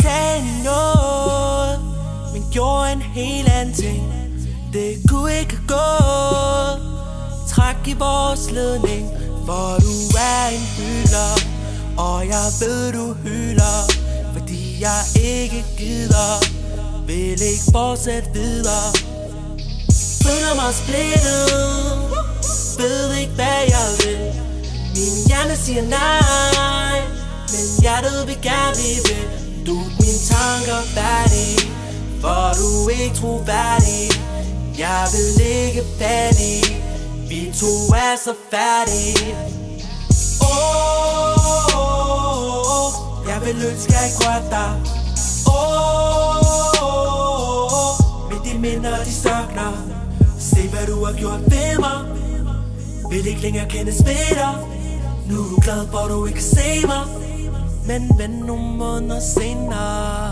sagde noget, men gjorde en helt anden ting. Det kunne ikke gå. Træk i vores ledning, for du er en hylder. Og jeg ved du hylder, fordi jeg ikke gider. Vil ikke fortsætte videre. Føler mig splittet, ved ikke hvad jeg vil. Min hjerne siger nej, men hjertet vil gerne blive ved. Du er mine tanker færdige, for du er ikke troværdig. Jeg vil ikke fattig, vi to er så færdige. Jeg vil ønske jeg ikke rørte dig. Men de minder de størkner. Se hvad du har gjort ved mig. Vil ikke længere kendes ved dig. Nu er du glad for du ikke kan se mig. Men vent nogle måneder senere.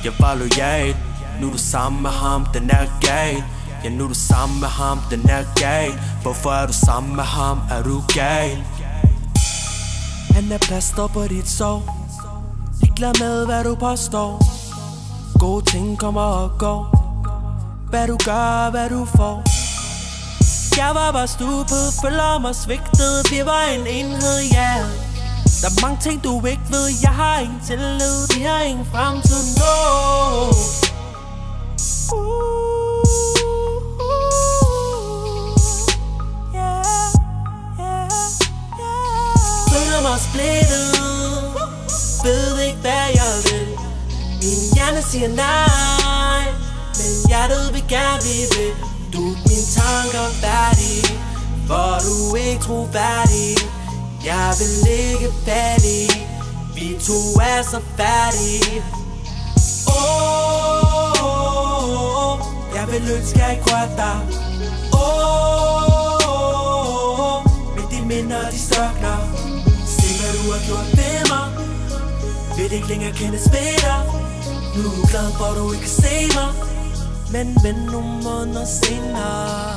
Jeg var loyal, nu er du sammen med ham, den er gal. Ja, nu er du sammen med ham, den er gal. Hvorfor er du sammen med ham, er du gal? Han er plaster på dit sår. Ligeglad med hvad du påstår. Gode ting kommer og går. Hvad du gør, hvad du får. Jeg var bare stupet, føler mig svigtet. Vi var en enhed, ja yeah. Der er mange ting du ikke ved. Jeg har ingen tillid, vi har ingen fremtid, no. Føler mig splittet, ved ikke hvad jeg vil. Min hjerne siger nej, men hjertet vil gerne blive ved. Du er mine tanker færdige, for du er ikke troværdig. Jeg vil ikke fattig, vi to er så færdige. Jeg vil ønske jeg ikke rørte dig. Men de minder de størkner. Se hvad du har gjort ved mig. Vil ikke længere kendes ved dig. Nu er du glad for du ikke kan se mig. Men vent nogle måneder senere.